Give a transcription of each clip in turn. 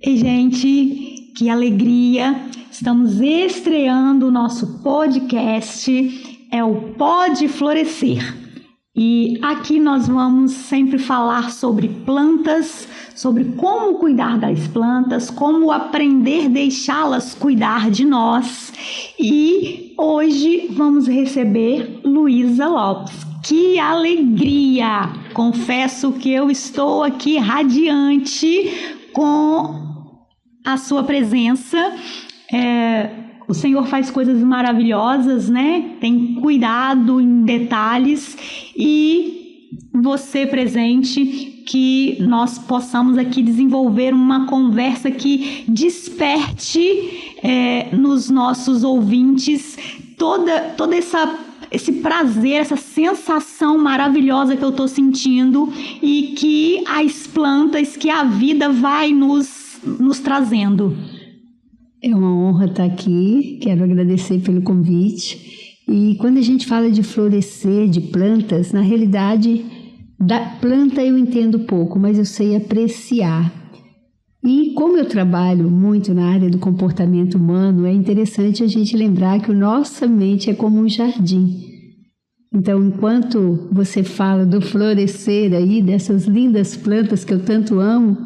E, gente, que alegria! Estamos estreando o nosso podcast, é o Pode Florescer. E aqui nós vamos sempre falar sobre plantas, sobre como cuidar das plantas, como aprender a deixá-las cuidar de nós. E hoje vamos receber Luísa Lopes. Que alegria! Confesso que eu estou aqui radiante com a sua presença. O Senhor faz coisas maravilhosas, né? Tem cuidado em detalhes e você presente, que nós possamos aqui desenvolver uma conversa que desperte nos nossos ouvintes todo esse prazer, essa sensação maravilhosa que eu estou sentindo e que as plantas, que a vida vai nos trazendo. É uma honra estar aqui, quero agradecer pelo convite. E quando a gente fala de florescer, de plantas, na realidade, da planta eu entendo pouco, mas eu sei apreciar. E como eu trabalho muito na área do comportamento humano, é interessante a gente lembrar que a nossa mente é como um jardim. Então, enquanto você fala do florescer aí, dessas lindas plantas que eu tanto amo,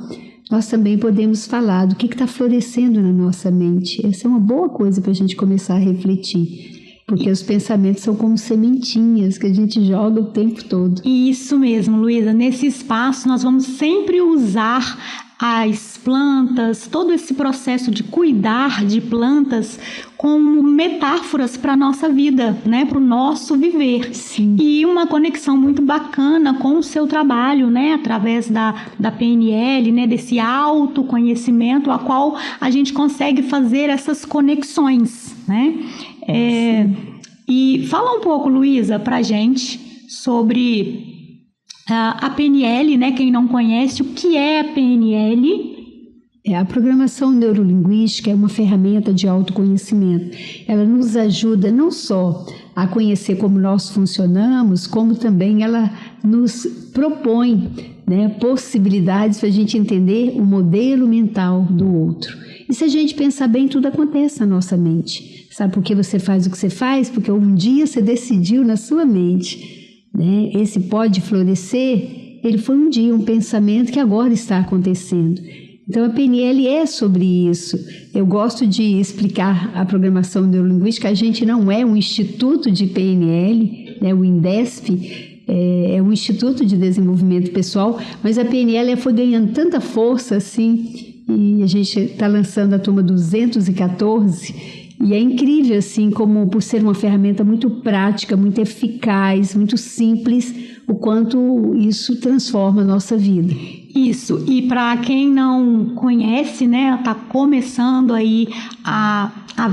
nós também podemos falar do que está florescendo na nossa mente. Essa é uma boa coisa para a gente começar a refletir, porque os pensamentos são como sementinhas que a gente joga o tempo todo. Isso mesmo, Luísa. Nesse espaço nós vamos sempre usar as plantas, todo esse processo de cuidar de plantas como metáforas para a nossa vida, né? Para o nosso viver. Sim. E uma conexão muito bacana com o seu trabalho, né? Através da PNL, né? Desse autoconhecimento, a qual a gente consegue fazer essas conexões, né? E fala um pouco, Luísa, para a gente sobre a PNL, né? Quem não conhece, o que é a PNL? A programação neurolinguística é uma ferramenta de autoconhecimento. Ela nos ajuda não só a conhecer como nós funcionamos, como também ela nos propõe, né, possibilidades para a gente entender o modelo mental do outro. E se a gente pensar bem, tudo acontece na nossa mente. Sabe por que você faz o que você faz? Porque um dia você decidiu na sua mente, né? Esse pode florescer, ele foi um dia, um pensamento que agora está acontecendo. Então a PNL é sobre isso. Eu gosto de explicar a programação neurolinguística. A gente não é um instituto de PNL, né? O INDESP é um instituto de desenvolvimento pessoal, mas a PNL foi ganhando tanta força assim, e a gente está lançando a turma 214. E é incrível, assim, como por ser uma ferramenta muito prática, muito eficaz, muito simples, o quanto isso transforma a nossa vida. Isso, e para quem não conhece, né, está começando aí a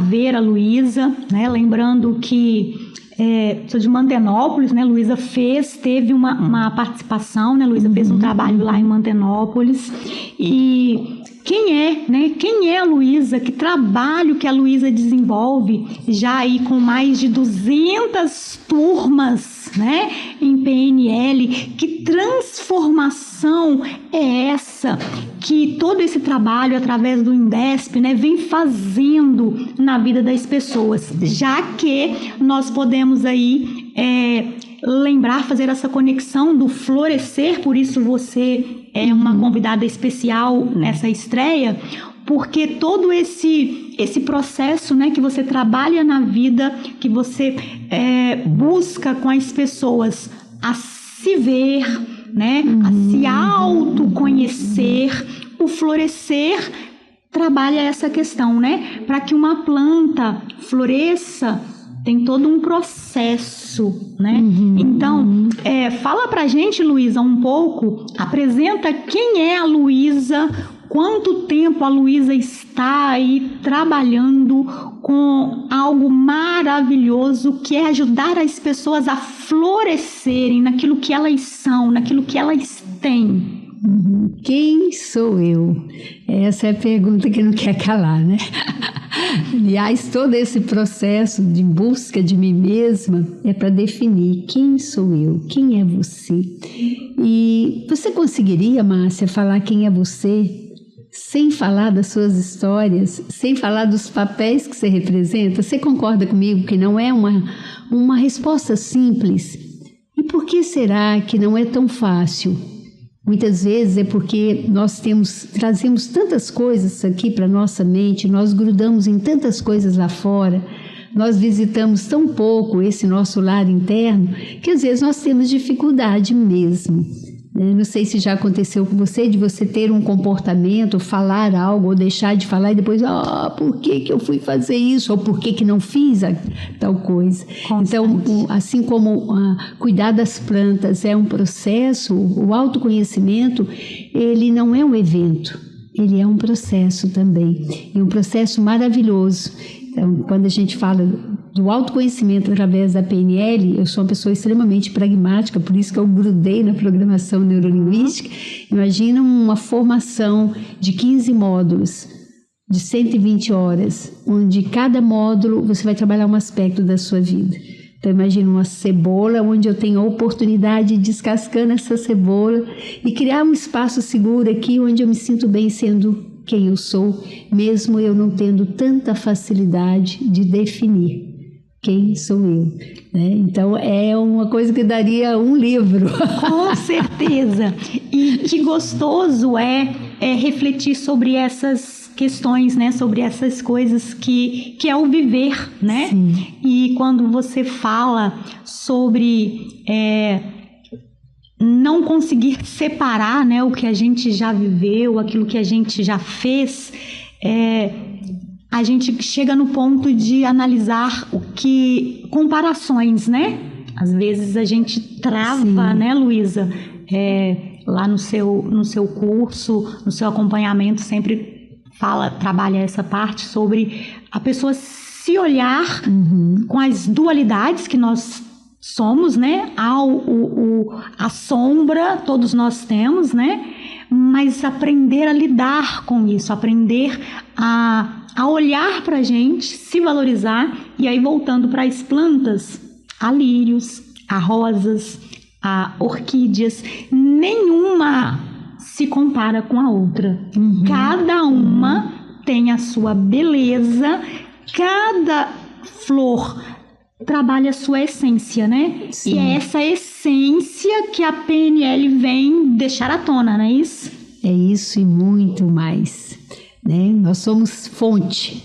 ver a Luísa, né, lembrando que sou de Mantenópolis, né, Luísa teve uma participação, né, Luísa fez um trabalho lá em Mantenópolis. E quem é a Luísa? Que trabalho que a Luísa desenvolve já aí com mais de 200 turmas, né, em PNL? Que transformação é essa que todo esse trabalho através do INDESP, né, vem fazendo na vida das pessoas, já que nós podemos aí fazer essa conexão do florescer, por isso você é uma convidada especial nessa estreia, porque todo esse processo, né, que você trabalha na vida, que você busca com as pessoas a se ver, né, a se autoconhecer, o florescer trabalha essa questão, né, para que uma planta floresça, tem todo um processo, né? Então, fala pra gente, Luísa, um pouco, apresenta quem é a Luísa, quanto tempo a Luísa está aí trabalhando com algo maravilhoso, que é ajudar as pessoas a florescerem naquilo que elas são, naquilo que elas têm. Quem sou eu? Essa é a pergunta que não quer calar, né? Aliás, todo esse processo de busca de mim mesma é para definir quem sou eu, quem é você. E você conseguiria, Márcia, falar quem é você sem falar das suas histórias, sem falar dos papéis que você representa? Você concorda comigo que não é uma resposta simples? E por que será que não é tão fácil? Muitas vezes é porque nós trazemos tantas coisas aqui para nossa mente, nós grudamos em tantas coisas lá fora, nós visitamos tão pouco esse nosso lar interno, que às vezes nós temos dificuldade mesmo. Não sei se já aconteceu com você, de você ter um comportamento, falar algo ou deixar de falar e depois, por que eu fui fazer isso? Ou por que não fiz tal coisa? Então, assim como cuidar das plantas é um processo, o autoconhecimento, ele não é um evento, ele é um processo também. E um processo maravilhoso. Então, quando a gente fala do autoconhecimento através da PNL, eu sou uma pessoa extremamente pragmática, por isso que eu grudei na programação neurolinguística. Imagina uma formação de 15 módulos, de 120 horas, onde cada módulo você vai trabalhar um aspecto da sua vida. Então, imagina uma cebola, onde eu tenho a oportunidade de descascando essa cebola e criar um espaço seguro aqui, onde eu me sinto bem sendo quem eu sou, mesmo eu não tendo tanta facilidade de definir quem sou eu, né? Então, é uma coisa que daria um livro. Com certeza. E que gostoso é refletir sobre essas questões, né? Sobre essas coisas que é o viver, né? Sim. E quando você fala sobre não conseguir separar, né, o que a gente já viveu, aquilo que a gente já fez, a gente chega no ponto de analisar comparações, né? Às vezes a gente trava, né, Luísa? Lá no seu curso, no seu acompanhamento, sempre trabalha essa parte sobre a pessoa se olhar com as dualidades que nós somos, né? A sombra, todos nós temos, né? Mas aprender a lidar com isso, aprender a olhar para a gente, se valorizar, e aí voltando para as plantas, há lírios, há rosas, há orquídeas, nenhuma se compara com a outra. Cada uma tem a sua beleza, cada flor trabalha a sua essência, né? Sim. E é essa essência que a PNL vem deixar à tona, não é isso? É isso e muito mais, né? Nós somos fonte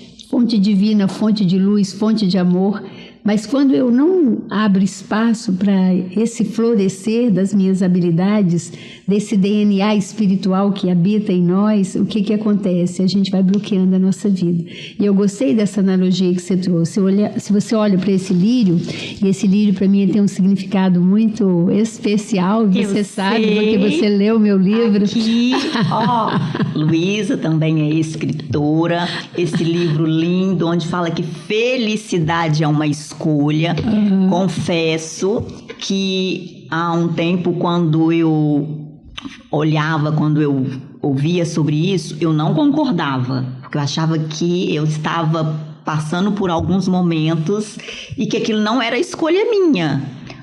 divina, fonte de luz, fonte de amor, mas quando eu não abro espaço para esse florescer das minhas habilidades, desse DNA espiritual que habita em nós, o que acontece? A gente vai bloqueando a nossa vida. E eu gostei dessa analogia que você trouxe. Se você olha para esse lírio, e esse lírio para mim tem um significado muito especial, você sabe, porque você leu o meu livro. Aqui, Luísa também é escritora, esse livro lindo, onde fala que felicidade é uma escolha. Confesso que há um tempo, quando eu ouvia sobre isso, eu não concordava, porque eu achava que eu estava passando por alguns momentos e que aquilo não era escolha minha.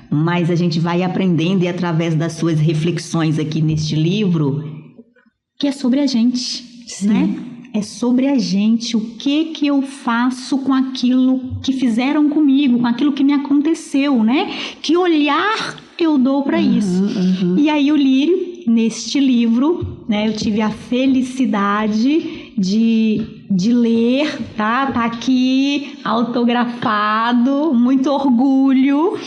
Mas a gente vai aprendendo, e através das suas reflexões aqui neste livro, que é sobre a gente, né? É sobre a gente, o que eu faço com aquilo que fizeram comigo, com aquilo que me aconteceu, né? Que olhar eu dou para isso. E aí o lírio, neste livro, né, eu tive a felicidade de ler, tá aqui autografado, muito orgulho,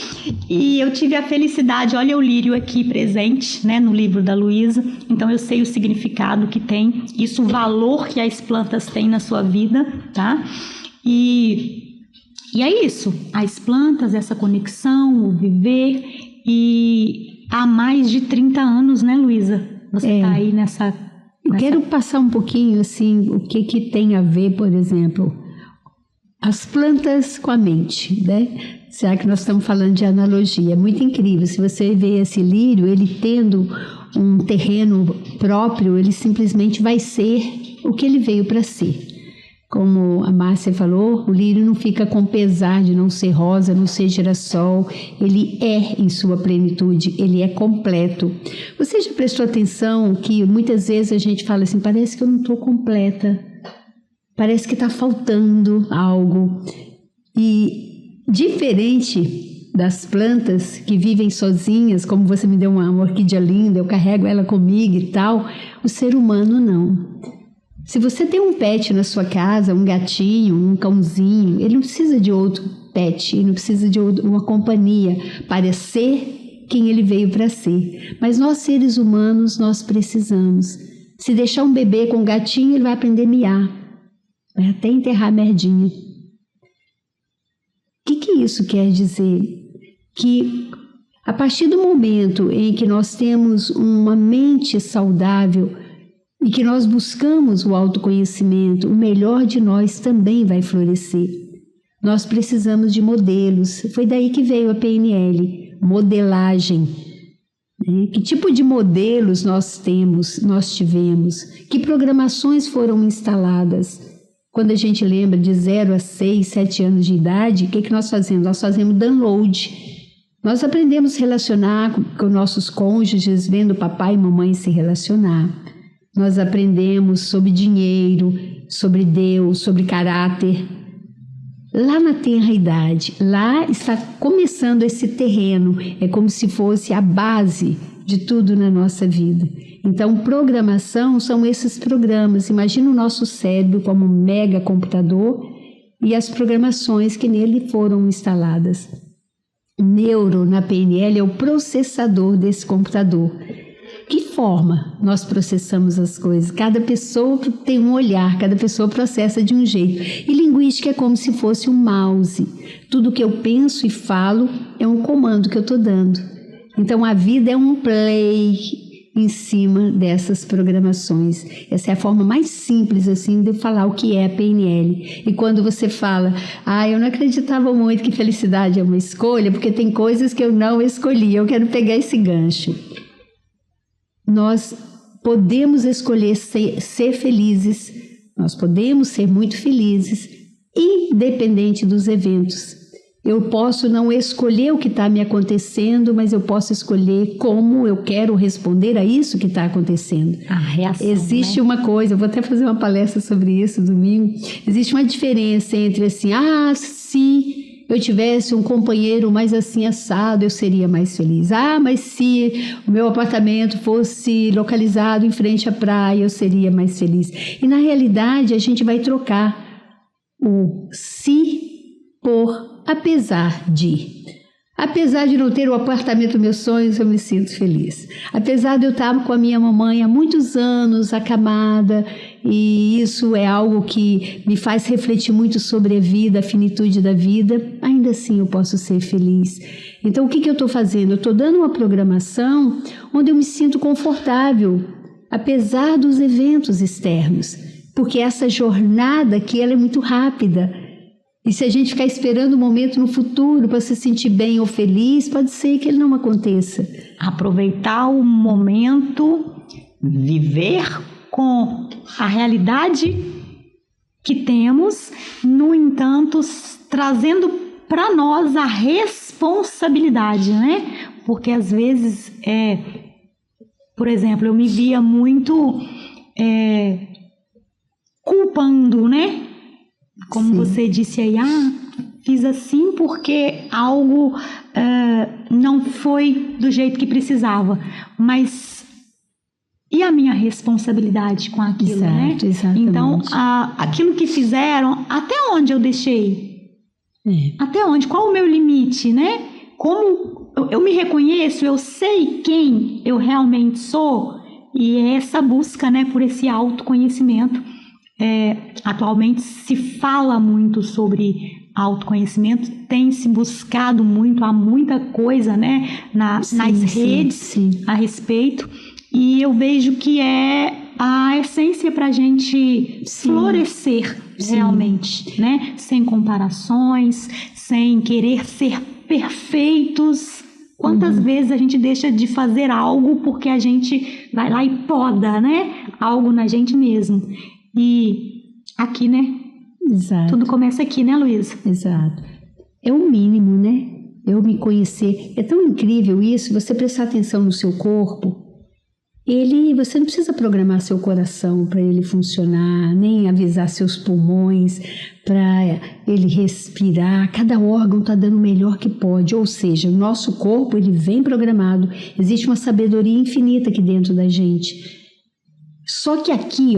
e eu tive a felicidade, olha o lírio aqui presente, né, no livro da Luísa, então eu sei o significado que tem, isso, o valor que as plantas têm na sua vida, tá? E é isso, as plantas, essa conexão, o viver, e há mais de 30 anos, né, Luísa? Você tá aí nessa... Eu quero passar um pouquinho, assim, o que tem a ver, por exemplo, as plantas com a mente, né? Será que nós estamos falando de analogia? É muito incrível. Se você vê esse lírio, ele tendo um terreno próprio, ele simplesmente vai ser o que ele veio para ser. Como a Márcia falou, o lírio não fica com pesar de não ser rosa, não ser girassol. Ele é em sua plenitude, ele é completo. Você já prestou atenção que muitas vezes a gente fala assim, parece que eu não estou completa, parece que está faltando algo. E diferente das plantas que vivem sozinhas, como você me deu uma orquídea linda, eu carrego ela comigo e tal, o ser humano não. Se você tem um pet na sua casa, um gatinho, um cãozinho, ele não precisa de outro pet, ele não precisa de uma companhia para ser quem ele veio para ser. Mas nós, seres humanos, nós precisamos. Se deixar um bebê com um gatinho, ele vai aprender a miar, vai até enterrar a merdinha. O que isso quer dizer? Que a partir do momento em que nós temos uma mente saudável, e que nós buscamos o autoconhecimento, o melhor de nós também vai florescer. Nós precisamos de modelos. Foi daí que veio a PNL, modelagem. Que tipo de modelos nós tivemos? Que programações foram instaladas? Quando a gente lembra de 0 a 6, 7 anos de idade, o que nós fazemos? Nós fazemos download. Nós aprendemos a relacionar com nossos cônjuges, vendo papai e mamãe se relacionar. Nós aprendemos sobre dinheiro, sobre Deus, sobre caráter. Lá na tenra idade, lá está começando esse terreno, é como se fosse a base de tudo na nossa vida. Então, programação são esses programas. Imagina o nosso cérebro como um mega computador e as programações que nele foram instaladas. Neuro, na PNL, é o processador desse computador. Que forma nós processamos as coisas? Cada pessoa tem um olhar, cada pessoa processa de um jeito. E linguística é como se fosse um mouse. Tudo que eu penso e falo é um comando que eu estou dando. Então a vida é um play em cima dessas programações. Essa é a forma mais simples assim de eu falar o que é a PNL. E quando você fala, eu não acreditava muito que felicidade é uma escolha, porque tem coisas que eu não escolhi, eu quero pegar esse gancho. Nós podemos escolher ser felizes, nós podemos ser muito felizes, independente dos eventos. Eu posso não escolher o que está me acontecendo, mas eu posso escolher como eu quero responder a isso que está acontecendo. A reação, existe uma coisa, eu vou até fazer uma palestra sobre isso domingo, existe uma diferença entre assim, se eu tivesse um companheiro mais assim assado, eu seria mais feliz. Mas se o meu apartamento fosse localizado em frente à praia, eu seria mais feliz. E na realidade a gente vai trocar o se por apesar de. Apesar de não ter o apartamento dos meus sonhos, eu me sinto feliz. Apesar de eu estar com a minha mamãe há muitos anos, acamada, e isso é algo que me faz refletir muito sobre a vida, a finitude da vida, ainda assim eu posso ser feliz. Então, o que eu estou fazendo? Eu estou dando uma programação onde eu me sinto confortável, apesar dos eventos externos, porque essa jornada aqui ela é muito rápida. E se a gente ficar esperando um momento no futuro para se sentir bem ou feliz, pode ser que ele não aconteça. Aproveitar o momento, viver com a realidade que temos, no entanto, trazendo para nós a responsabilidade, né? Porque às vezes, por exemplo, eu me via muito culpando, né? Como Sim. você disse aí, fiz assim porque algo não foi do jeito que precisava. Mas e a minha responsabilidade com aquilo, né? Exatamente. Então, aquilo que fizeram, até onde eu deixei? Até onde? Qual o meu limite, né? Como eu me reconheço, eu sei quem eu realmente sou, e é essa busca, né, por esse autoconhecimento. Atualmente se fala muito sobre autoconhecimento, tem se buscado muito, há muita coisa, né, nas redes a respeito, e eu vejo que é a essência para a gente florescer realmente, né, sem comparações, sem querer ser perfeitos. Quantas vezes a gente deixa de fazer algo porque a gente vai lá e poda, né, algo na gente mesmo. E aqui, né, Exato. Tudo começa aqui, né, Luísa? Exato. É o mínimo, né? Eu me conhecer. É tão incrível isso, você prestar atenção no seu corpo. Você não precisa programar seu coração para ele funcionar, nem avisar seus pulmões para ele respirar. Cada órgão está dando o melhor que pode. Ou seja, o nosso corpo ele vem programado. Existe uma sabedoria infinita aqui dentro da gente. Só que aqui,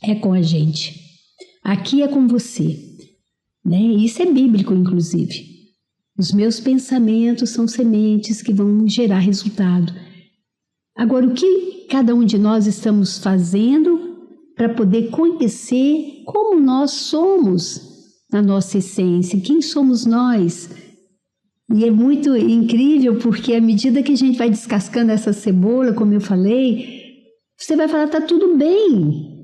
é com a gente. Aqui é com você. Né? Isso é bíblico, inclusive. Os meus pensamentos são sementes que vão gerar resultado. Agora, o que cada um de nós estamos fazendo para poder conhecer como nós somos na nossa essência, quem somos nós? E é muito incrível porque à medida que a gente vai descascando essa cebola, como eu falei, você vai falar, tá tudo bem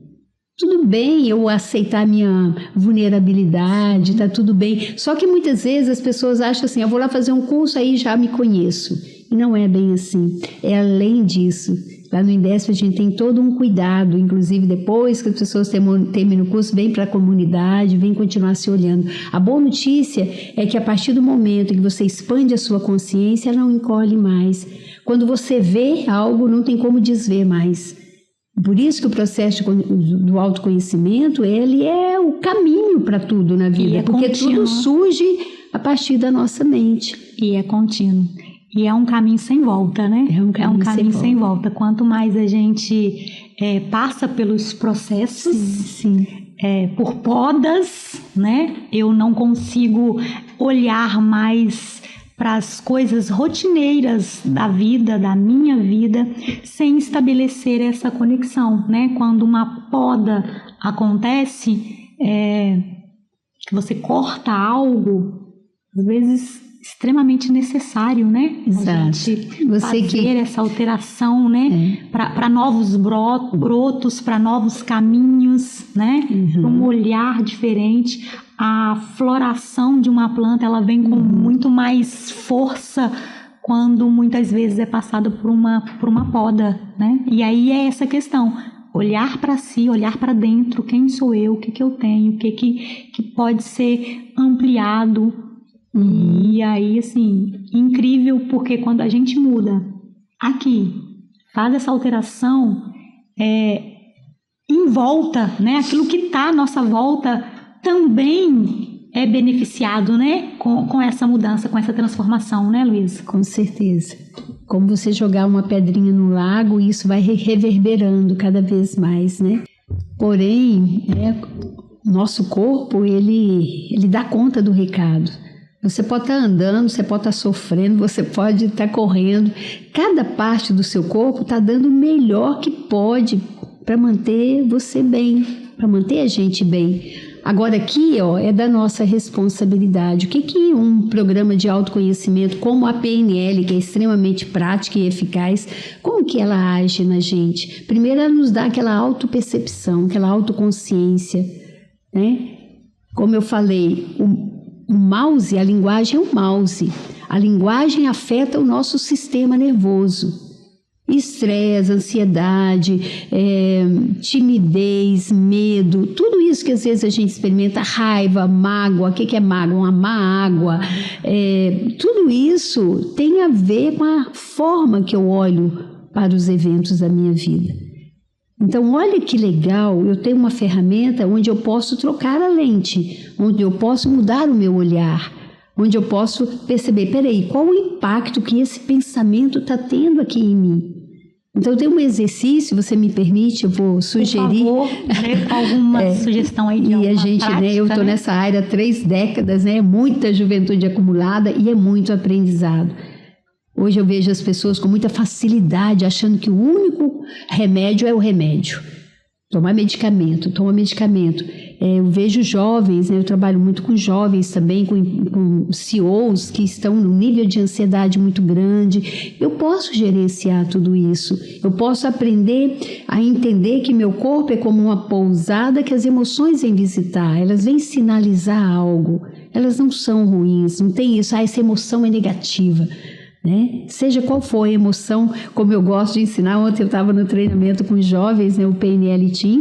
eu aceitar minha vulnerabilidade, tá tudo bem. Só que muitas vezes as pessoas acham assim, eu vou lá fazer um curso, aí já me conheço. E não é bem assim, é além disso. Lá no Indesp a gente tem todo um cuidado, inclusive depois que as pessoas terminam o curso, vem para a comunidade, vem continuar se olhando. A boa notícia é que a partir do momento que você expande a sua consciência, ela não encolhe mais. Quando você vê algo, não tem como desver mais. Por isso que o processo do autoconhecimento, ele é o caminho para tudo na vida, porque contínuo. Tudo surge a partir da nossa mente. E é contínuo. E é um caminho sem volta, né? É um caminho sem volta. Quanto mais a gente passa pelos processos, sim. Por podas, né? Eu não consigo olhar mais para as coisas rotineiras da vida, da minha vida, sem estabelecer essa conexão, né? Quando uma poda acontece, que você corta algo, às vezes extremamente necessário, né? Exato. A gente fazer essa alteração, né? Para novos brotos, para novos caminhos, né? Para um olhar diferente. A floração de uma planta, ela vem com muito mais força quando muitas vezes é passada por uma poda, né? E aí é essa questão, olhar para si, olhar para dentro, quem sou eu, o que eu tenho, o que pode ser ampliado. E aí, assim, incrível, porque quando a gente muda aqui, faz essa alteração, em volta, né? Aquilo que está à nossa volta também é beneficiado, né? Com essa mudança, com essa transformação, né, Luísa? Com certeza. Como você jogar uma pedrinha no lago, isso vai reverberando cada vez mais, né? Porém, nosso corpo, ele dá conta do recado. Você pode estar andando, você pode estar sofrendo, você pode estar correndo. Cada parte do seu corpo está dando o melhor que pode para manter você bem, para manter a gente bem. Agora aqui, é da nossa responsabilidade. O que um programa de autoconhecimento como a PNL, que é extremamente prática e eficaz, como que ela age na gente? Primeiro, ela nos dá aquela autopercepção, aquela autoconsciência, né? Como eu falei, o mouse, a linguagem é um mouse. A linguagem afeta o nosso sistema nervoso. Estresse, ansiedade, timidez, medo, tudo isso que às vezes a gente experimenta, raiva, mágoa, o que é mágoa? Uma má água, tudo isso tem a ver com a forma que eu olho para os eventos da minha vida. Então, olha que legal, eu tenho uma ferramenta onde eu posso trocar a lente, onde eu posso mudar o meu olhar, onde eu posso perceber, peraí, qual o impacto que esse pensamento está tendo aqui em mim? Então, tem um exercício, você me permite, eu vou sugerir. Por favor, alguma sugestão aí de alguma E a gente, prática, eu estou nessa área há 3 décadas, né? Muita juventude acumulada e é muito aprendizado. Hoje eu vejo as pessoas com muita facilidade, achando que o único remédio é o remédio. Toma medicamento. Eu vejo jovens, né? Eu trabalho muito com jovens também, com CEOs que estão num nível de ansiedade muito grande. Eu posso gerenciar tudo isso. Eu posso aprender a entender que meu corpo é como uma pousada que as emoções vêm visitar. Elas vêm sinalizar algo. Elas não são ruins, não tem isso, essa emoção é negativa. né? Seja qual for a emoção, como eu gosto de ensinar. Ontem eu estava no treinamento com jovens, né, o PNL Team,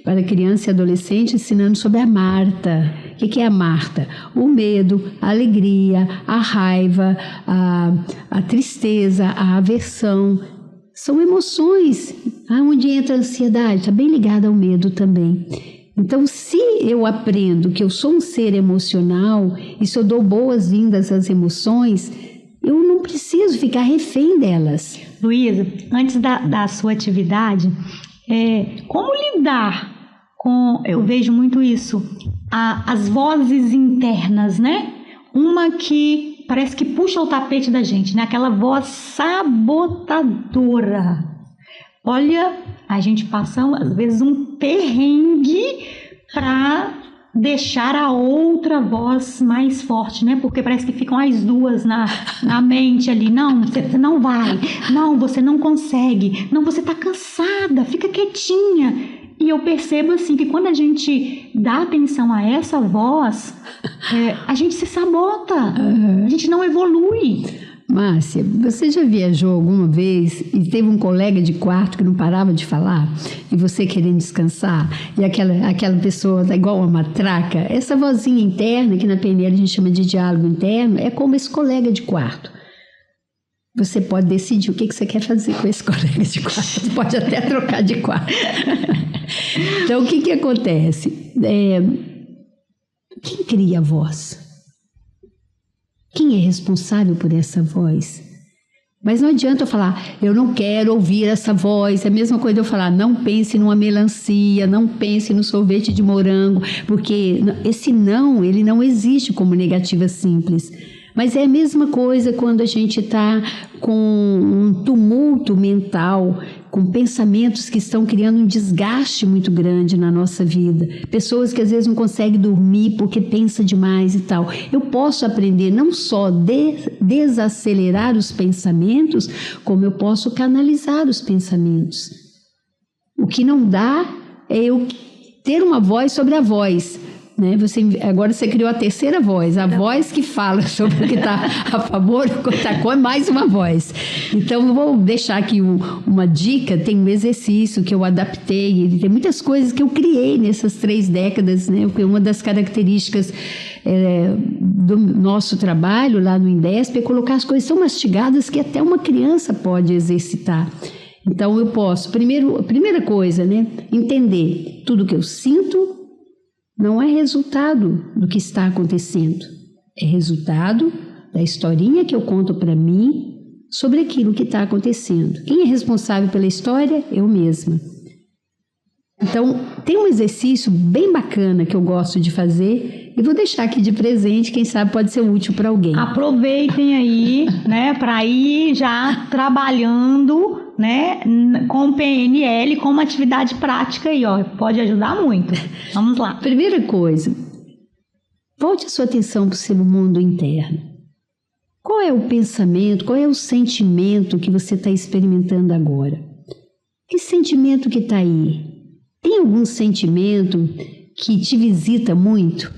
para criança e adolescente, ensinando sobre a Marta. O que é a Marta? O medo, a alegria, a raiva, a tristeza, a aversão. São emoções. Onde entra a ansiedade? Está bem ligada ao medo também. Então, se eu aprendo que eu sou um ser emocional e se eu dou boas-vindas às emoções, eu não preciso ficar refém delas. Luísa, antes da sua atividade, como lidar com, eu vejo muito isso, as vozes internas, né? Uma que parece que puxa o tapete da gente, né? Aquela voz sabotadora. Olha, a gente passa às vezes um perrengue para deixar a outra voz mais forte, né? Porque parece que ficam as duas na mente ali. Não, você não vai. Não, você não consegue. Não, você tá cansada. Fica quietinha. E eu percebo assim que quando a gente dá atenção a essa voz, a gente se sabota. A gente não evolui. Márcia, você já viajou alguma vez e teve um colega de quarto que não parava de falar e você querendo descansar e aquela pessoa tá igual uma matraca? Essa vozinha interna, que na PNL a gente chama de diálogo interno, é como esse colega de quarto. Você pode decidir o que você quer fazer com esse colega de quarto. Você pode até trocar de quarto. Então, o que acontece? Quem cria a voz? Quem é responsável por essa voz? Mas não adianta eu falar, eu não quero ouvir essa voz. É a mesma coisa de eu falar, não pense numa melancia, não pense no sorvete de morango, porque esse não, ele não existe como negativa simples. Mas é a mesma coisa quando a gente está com um tumulto mental, com pensamentos que estão criando um desgaste muito grande na nossa vida. Pessoas que às vezes não conseguem dormir porque pensa demais e tal. Eu posso aprender não só desacelerar os pensamentos, como eu posso canalizar os pensamentos. O que não dá é eu ter uma voz sobre a voz. Né? Agora você criou a terceira voz, a voz que fala sobre o que está a favor ou contra, é mais uma voz. Então, eu vou deixar aqui uma dica. Tem um exercício que eu adaptei, tem muitas coisas que eu criei nessas 3 décadas, né? Porque uma das características do nosso trabalho lá no Indesp é colocar as coisas tão mastigadas que até uma criança pode exercitar. Então, eu posso, primeira coisa, né? Entender tudo que eu sinto. Não é resultado do que está acontecendo, é resultado da historinha que eu conto para mim sobre aquilo que está acontecendo. Quem é responsável pela história? Eu mesma. Então, tem um exercício bem bacana que eu gosto de fazer e vou deixar aqui de presente, quem sabe pode ser útil para alguém. Aproveitem aí, né, para ir já trabalhando, né, com o PNL, com uma atividade prática aí, ó, pode ajudar muito. Vamos lá. Primeira coisa, volte a sua atenção para o seu mundo interno. Qual é o pensamento, qual é o sentimento que você está experimentando agora? Que sentimento que está aí? Tem algum sentimento que te visita muito?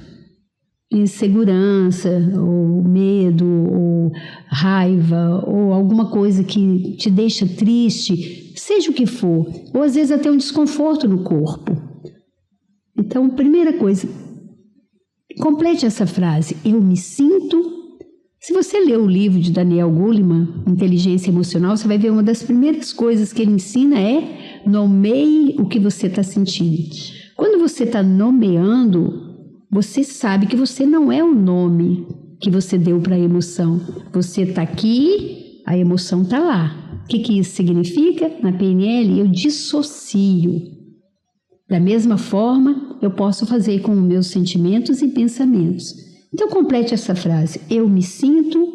Insegurança, ou medo, ou raiva, ou alguma coisa que te deixa triste, seja o que for, ou às vezes até um desconforto no corpo. Então, primeira coisa, complete essa frase, eu me sinto. Se você ler o livro de Daniel Goleman, Inteligência Emocional, você vai ver uma das primeiras coisas que ele ensina é nomeie o que você está sentindo. Quando você está nomeando, você sabe que você não é o nome que você deu para a emoção. Você está aqui, a emoção está lá. O que isso significa? Na PNL, eu dissocio. Da mesma forma, eu posso fazer com meus sentimentos e pensamentos. Então, complete essa frase. Eu me sinto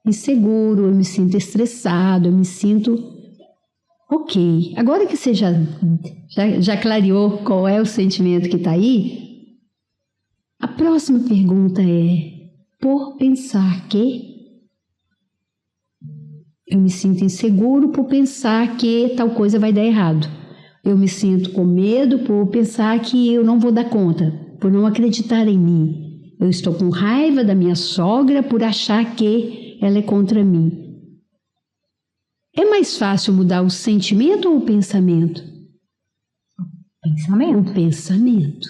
inseguro, eu me sinto estressado, eu me sinto ok. Agora que você já clareou qual é o sentimento que está aí, a próxima pergunta é, por pensar que eu me sinto inseguro por pensar que tal coisa vai dar errado. Eu me sinto com medo por pensar que eu não vou dar conta, por não acreditar em mim. Eu estou com raiva da minha sogra por achar que ela é contra mim. É mais fácil mudar o sentimento ou o pensamento? Pensamento. O pensamento.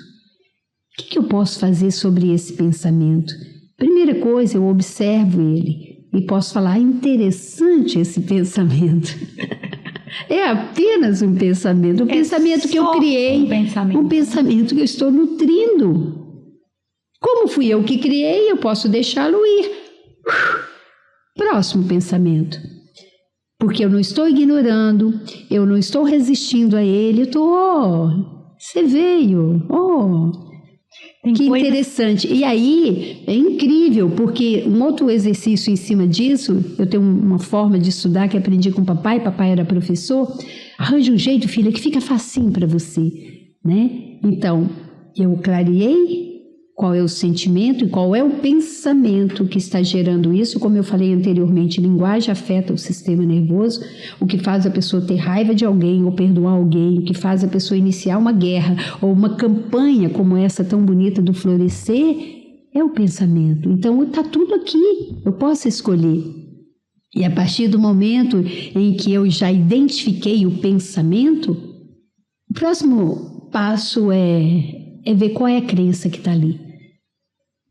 O que eu posso fazer sobre esse pensamento? Primeira coisa, eu observo ele e posso falar, interessante esse pensamento. É apenas um pensamento, pensamento que eu criei, um pensamento que eu estou nutrindo. Como fui eu que criei, eu posso deixá-lo ir. Próximo pensamento. Porque eu não estou ignorando, eu não estou resistindo a ele, eu estou, você veio, que interessante. E aí, é incrível, porque um outro exercício em cima disso, eu tenho uma forma de estudar que aprendi com o papai era professor, arranja um jeito, filha, que fica facinho para você, né? Então, eu clareei qual é o sentimento e qual é o pensamento que está gerando isso. Como eu falei anteriormente, linguagem afeta o sistema nervoso, o que faz a pessoa ter raiva de alguém ou perdoar alguém, o que faz a pessoa iniciar uma guerra ou uma campanha como essa tão bonita do florescer, é o pensamento. Então está tudo aqui, eu posso escolher. E a partir do momento em que eu já identifiquei o pensamento, o próximo passo é ver qual é a crença que está ali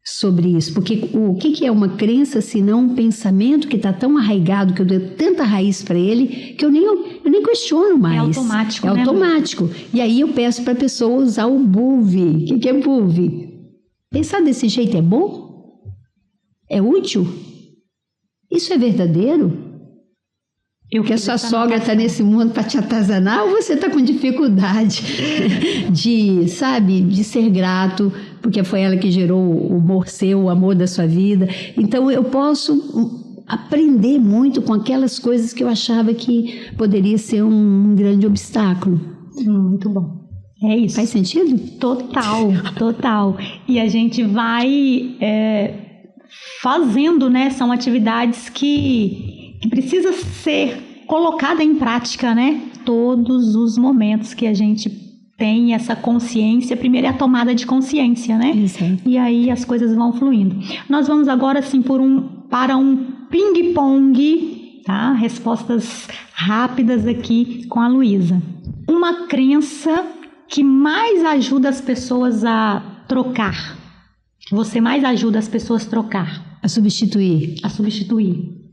sobre isso. Porque o que é uma crença se não um pensamento que está tão arraigado, que eu dou tanta raiz para ele, que eu nem questiono mais. É automático, É automático. E aí eu peço para a pessoa usar o BUV. O que é BUV? Pensar desse jeito é bom? É útil? Isso é verdadeiro? Porque a sua sogra está nesse mundo para te atazanar ou você está com dificuldade de ser grato, porque foi ela que gerou o amor seu, o amor da sua vida. Então eu posso aprender muito com aquelas coisas que eu achava que poderia ser um grande obstáculo. Muito bom. É isso. Faz sentido? Total. E a gente vai fazendo, né? São atividades que precisa ser colocada em prática, né? Todos os momentos que a gente tem essa consciência. Primeiro é a tomada de consciência, né? Exato. E aí as coisas vão fluindo. Nós vamos agora, assim, para um ping-pong, tá? Respostas rápidas aqui com a Luísa. Uma crença que mais ajuda as pessoas a trocar. Você mais ajuda as pessoas a trocar. A substituir.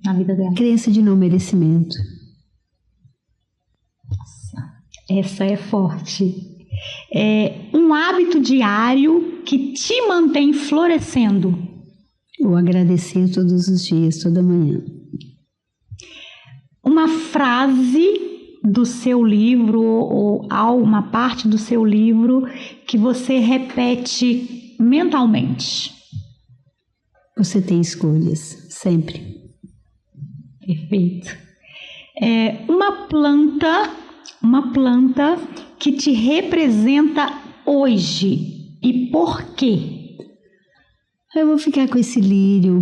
Na vida dela. Crença de não merecimento. Essa é forte. Um hábito diário que te mantém florescendo. O agradecer todos os dias, toda manhã. Uma frase do seu livro ou uma parte do seu livro que você repete mentalmente. Você tem escolhas, sempre. Perfeito. Uma planta que te representa hoje e por quê? Eu vou ficar com esse lírio,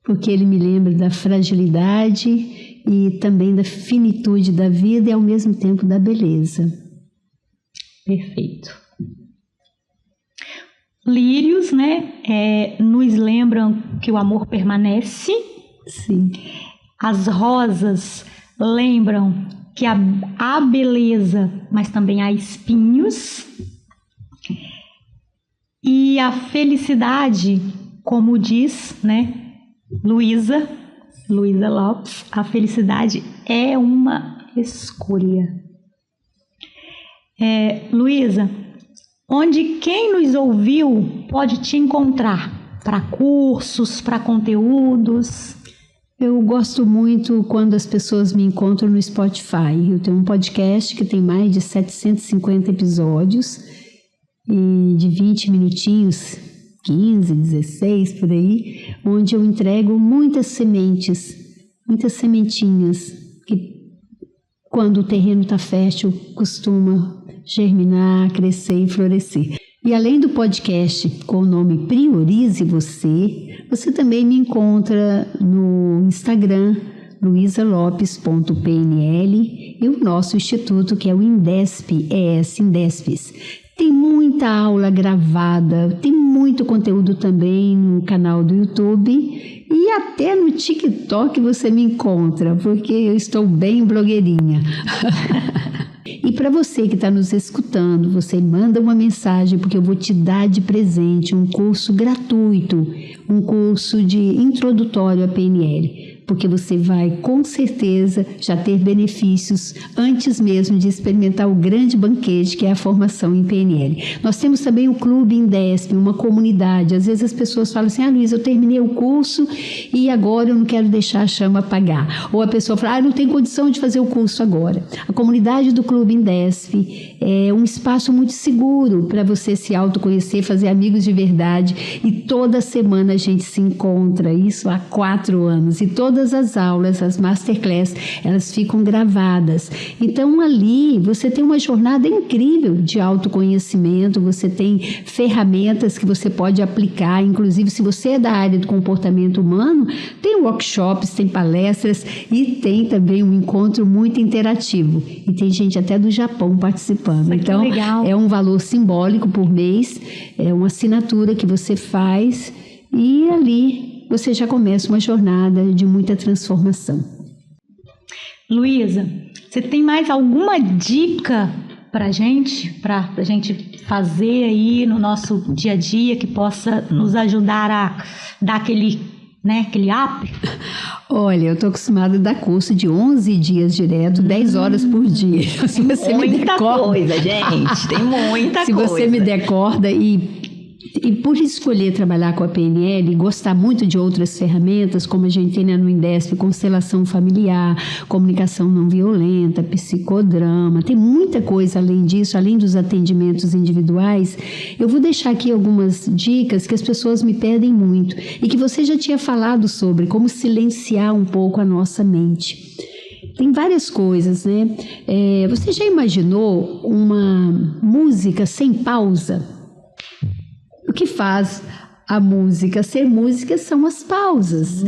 porque ele me lembra da fragilidade e também da finitude da vida e ao mesmo tempo da beleza. Perfeito. Lírios, né, nos lembram que o amor permanece. Sim. As rosas lembram que há beleza, mas também há espinhos. E a felicidade, como diz, né, Luísa Lopes, a felicidade é uma escolha. Luísa, onde quem nos ouviu pode te encontrar? Para cursos, para conteúdos? Eu gosto muito quando as pessoas me encontram no Spotify. Eu tenho um podcast que tem mais de 750 episódios e de 20 minutinhos, 15, 16 por aí, onde eu entrego muitas sementes, muitas sementinhas que quando o terreno está fértil costuma germinar, crescer e florescer. E além do podcast com o nome Priorize Você também me encontra no Instagram, luisalopes.pnl, e o nosso instituto, que é o Indesp, Indespes. Tem muita aula gravada, tem muito conteúdo também no canal do YouTube e até no TikTok você me encontra, porque eu estou bem blogueirinha. E para você que está nos escutando, você manda uma mensagem, porque eu vou te dar de presente um curso gratuito, um curso de introdutório à PNL. Porque você vai, com certeza, já ter benefícios antes mesmo de experimentar o grande banquete que é a formação em PNL. Nós temos também o Clube Indesp, uma comunidade. Às vezes as pessoas falam assim, Luísa, eu terminei o curso e agora eu não quero deixar a chama apagar. Ou a pessoa fala, eu não tenho condição de fazer o curso agora. A comunidade do Clube Indesp é um espaço muito seguro para você se autoconhecer, fazer amigos de verdade. E toda semana a gente se encontra, isso há 4 anos. E todas as aulas, as masterclass, elas ficam gravadas. Então ali você tem uma jornada incrível de autoconhecimento, você tem ferramentas que você pode aplicar, inclusive se você é da área do comportamento humano, tem workshops, tem palestras e tem também um encontro muito interativo. E tem gente até do Japão participando. Então é um valor simbólico por mês, é uma assinatura que você faz e ali você já começa uma jornada de muita transformação. Luísa, você tem mais alguma dica para a gente fazer aí no nosso dia a dia que possa nos ajudar a dar aquele up? Olha, eu estou acostumada a dar curso de 11 dias direto, 10 horas por dia. Se você muita me der corda, coisa, gente, tem muita se coisa. Se você me der corda e por escolher trabalhar com a PNL e gostar muito de outras ferramentas, como a gente tem no Indesp, constelação familiar, comunicação não violenta, psicodrama, tem muita coisa além disso, além dos atendimentos individuais, eu vou deixar aqui algumas dicas que as pessoas me pedem muito e que você já tinha falado sobre, como silenciar um pouco a nossa mente. Tem várias coisas, né? Você já imaginou uma música sem pausa? O que faz a música ser música são as pausas.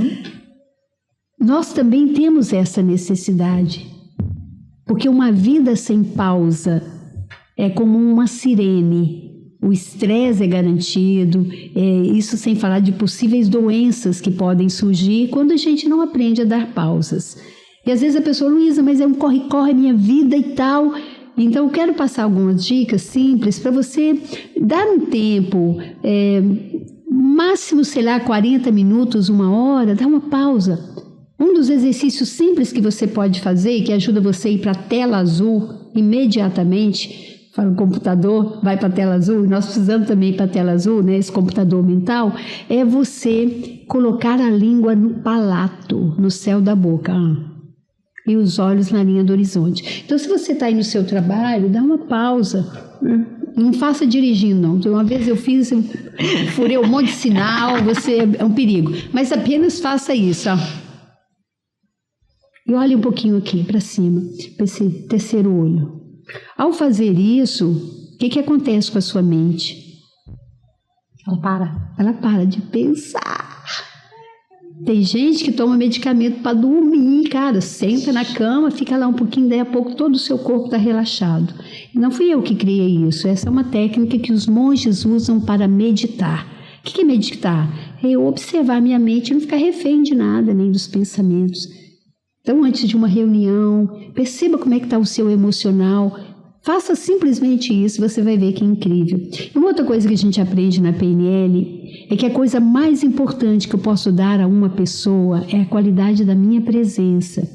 Nós também temos essa necessidade, porque uma vida sem pausa é como uma sirene. O estresse é garantido, isso sem falar de possíveis doenças que podem surgir quando a gente não aprende a dar pausas. E às vezes a pessoa, Luísa, mas é um corre-corre a minha vida e tal. Então, eu quero passar algumas dicas simples para você dar um tempo, máximo, 40 minutos, 1 hora, dar uma pausa. Um dos exercícios simples que você pode fazer e que ajuda você a ir para a tela azul imediatamente, para o computador, vai para a tela azul, e nós precisamos também ir para a tela azul, né, esse computador mental, é você colocar a língua no palato, no céu da boca, e os olhos na linha do horizonte. Então, se você está aí no seu trabalho, dá uma pausa. Não faça dirigindo, não. Uma vez eu furei um monte de sinal, é um perigo. Mas apenas faça isso, E olhe um pouquinho aqui para cima, para esse terceiro olho. Ao fazer isso, o que acontece com a sua mente? Ela para de pensar. Tem gente que toma medicamento para dormir, cara, senta na cama, fica lá um pouquinho, daí a pouco todo o seu corpo está relaxado. Não fui eu que criei isso, essa é uma técnica que os monges usam para meditar. O que é meditar? É eu observar minha mente e não ficar refém de nada, nem dos pensamentos. Então, antes de uma reunião, perceba como é que está o seu emocional. Faça simplesmente isso, você vai ver que é incrível. E uma outra coisa que a gente aprende na PNL é que a coisa mais importante que eu posso dar a uma pessoa é a qualidade da minha presença.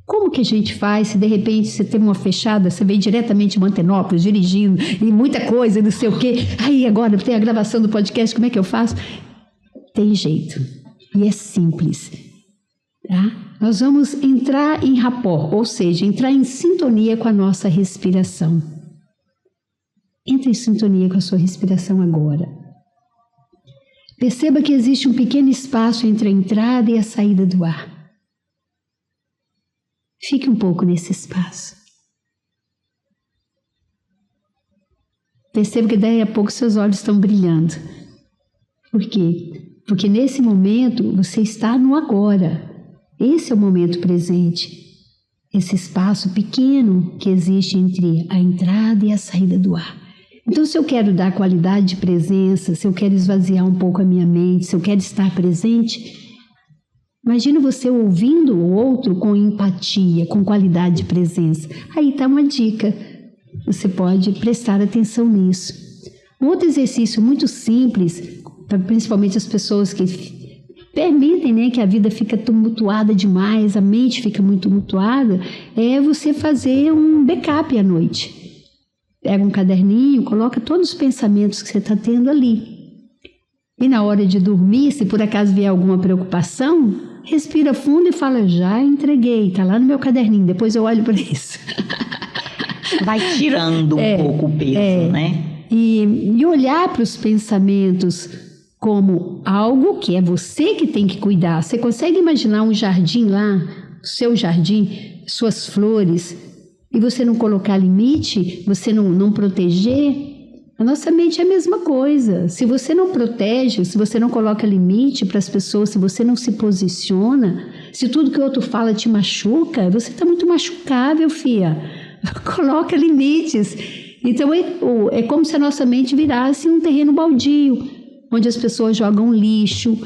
Como que a gente faz se de repente você tem uma fechada, você vem diretamente de Mantenópolis, dirigindo, e muita coisa, não sei o quê. Aí agora tem a gravação do podcast, como é que eu faço? Tem jeito. E é simples. Tá? Nós vamos entrar em rapport, ou seja, entrar em sintonia com a nossa respiração. Entre em sintonia com a sua respiração agora. Perceba que existe um pequeno espaço entre a entrada e a saída do ar. Fique um pouco nesse espaço. Perceba que daí a pouco seus olhos estão brilhando. Por quê? Porque nesse momento você está no agora. Esse é o momento presente. Esse espaço pequeno que existe entre a entrada e a saída do ar. Então, se eu quero dar qualidade de presença, se eu quero esvaziar um pouco a minha mente, se eu quero estar presente, imagina você ouvindo o outro com empatia, com qualidade de presença. Aí está uma dica. Você pode prestar atenção nisso. Um outro exercício muito simples, principalmente as pessoas que permitem, né, que a vida fica tumultuada demais, a mente fica muito tumultuada, é você fazer um backup à noite. Pega um caderninho, coloca todos os pensamentos que você está tendo ali. E na hora de dormir, se por acaso vier alguma preocupação, respira fundo e fala, já entreguei, está lá no meu caderninho, depois eu olho para isso. Vai tirando um pouco o peso, né? E olhar para os pensamentos como algo que é você que tem que cuidar. Você consegue imaginar um jardim lá, seu jardim, suas flores, e você não colocar limite, você não proteger? A nossa mente é a mesma coisa. Se você não protege, se você não coloca limite para as pessoas, se você não se posiciona, se tudo que o outro fala te machuca, você está muito machucável, filha. Coloca limites. Então é como se a nossa mente virasse um terreno baldio, onde as pessoas jogam lixo.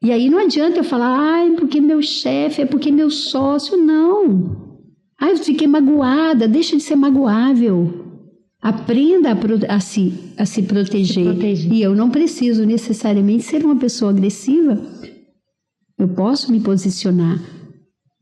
E aí não adianta eu falar, porque meu chefe, é porque meu sócio. Não. Eu fiquei magoada. Deixa de ser magoável. Aprenda a se proteger. E eu não preciso necessariamente ser uma pessoa agressiva. Eu posso me posicionar.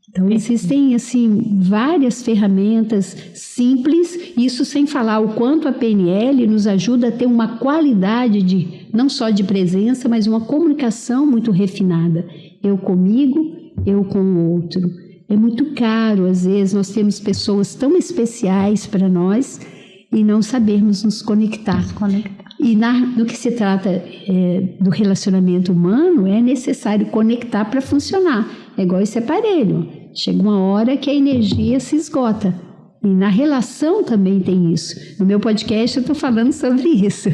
Então, existem, assim, várias ferramentas simples, isso sem falar o quanto a PNL nos ajuda a ter uma qualidade não só de presença, mas uma comunicação muito refinada. Eu comigo, eu com o outro. É muito caro, às vezes, nós temos pessoas tão especiais para nós e não sabermos nos conectar. E no que se trata do relacionamento humano, é necessário conectar para funcionar. É igual esse aparelho. Chega uma hora que a energia se esgota. E na relação também tem isso. No meu podcast eu estou falando sobre isso.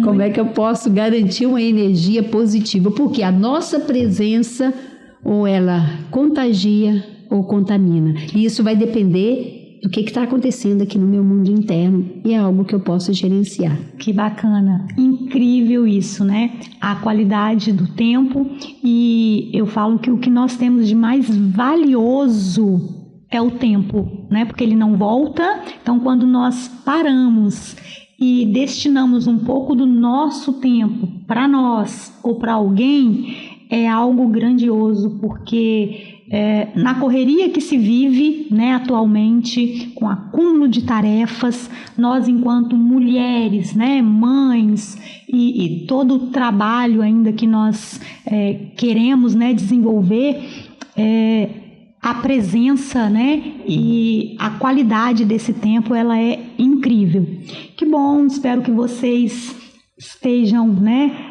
Como é que eu posso garantir uma energia positiva? Porque a nossa presença, ou ela contagia ou contamina. E isso vai depender do que está acontecendo aqui no meu mundo interno, e é algo que eu posso gerenciar. Que bacana, incrível isso, né? A qualidade do tempo, e eu falo que o que nós temos de mais valioso é o tempo, né? Porque ele não volta. Então, quando nós paramos e destinamos um pouco do nosso tempo para nós ou para alguém, é algo grandioso, porque na correria que se vive, né, atualmente, com acúmulo de tarefas, nós enquanto mulheres, né, mães, e todo o trabalho ainda que nós queremos, né, desenvolver, a presença, né, e a qualidade desse tempo, ela é incrível. Que bom, espero que vocês estejam, né,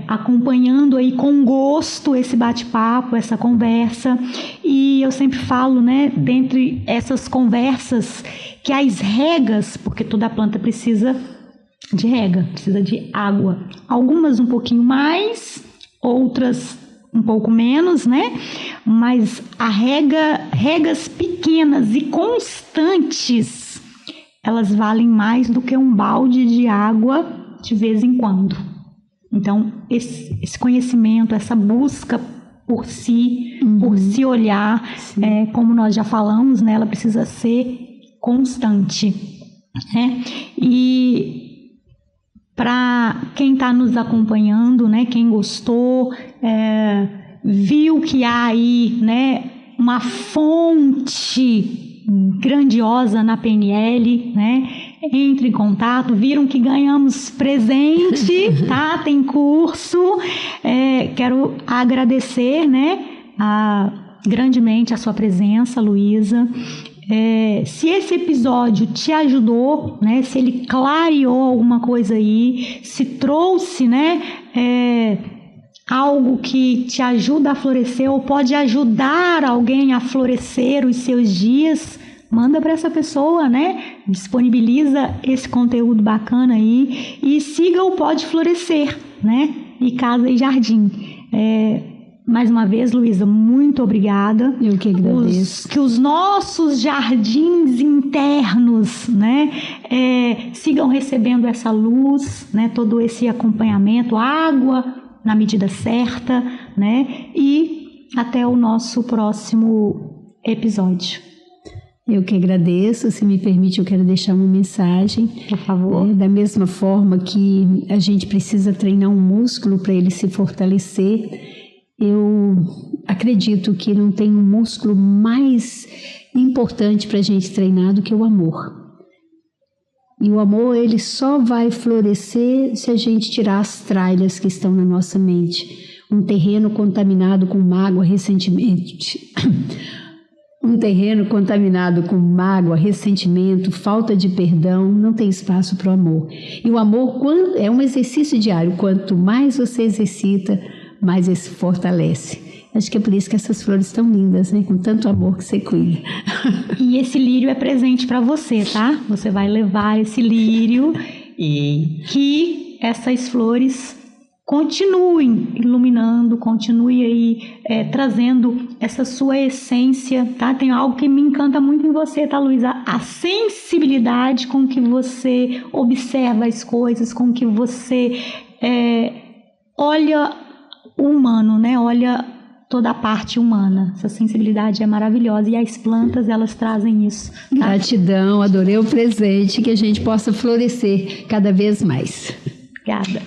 acompanhando aí com gosto esse bate-papo, essa conversa. E eu sempre falo, né, dentre essas conversas, que as regas, porque toda planta precisa de rega, precisa de água. Algumas um pouquinho mais, outras um pouco menos, né? Mas regas pequenas e constantes, elas valem mais do que um balde de água de vez em quando. Então, esse conhecimento, essa busca por si, por se olhar, como nós já falamos, né, ela precisa ser constante, né? E para quem está nos acompanhando, né, quem gostou, viu que há aí, né, uma fonte grandiosa na PNL, né? Entre em contato, viram que ganhamos presente, tá? Tem curso. Quero agradecer, né, grandemente a sua presença, Luísa. Se esse episódio te ajudou, né, se ele clareou alguma coisa aí, se trouxe, né, algo que te ajuda a florescer ou pode ajudar alguém a florescer os seus dias, manda para essa pessoa, né? Disponibiliza esse conteúdo bacana aí e siga o Pode Florescer, né? E Casa e Jardim. Mais uma vez, Luísa, muito obrigada. Eu que agradeço. Que os nossos jardins internos, né, sigam recebendo essa luz, né, todo esse acompanhamento, água na medida certa, né, e até o nosso próximo episódio. Eu que agradeço. Se me permite, eu quero deixar uma mensagem. Por favor. Da mesma forma que a gente precisa treinar um músculo para ele se fortalecer, eu acredito que não tem um músculo mais importante para a gente treinar do que o amor. E o amor, ele só vai florescer se a gente tirar as tralhas que estão na nossa mente. Um terreno contaminado com mágoa, ressentimento. Um terreno contaminado com mágoa, ressentimento, falta de perdão, não tem espaço para o amor. E o amor é um exercício diário. Quanto mais você exercita, mais ele se fortalece. Acho que é por isso que essas flores estão lindas, né? Com tanto amor que você cuida. E esse lírio é presente para você, tá? Você vai levar esse lírio e que essas flores continuem iluminando, continue aí trazendo essa sua essência, tá? Tem algo que me encanta muito em você, tá, Luísa? A sensibilidade com que você observa as coisas, com que você olha o humano, né? Olha toda a parte humana. Essa sensibilidade é maravilhosa e as plantas, elas trazem isso. Tá? Gratidão, adorei o presente, que a gente possa florescer cada vez mais. Obrigada.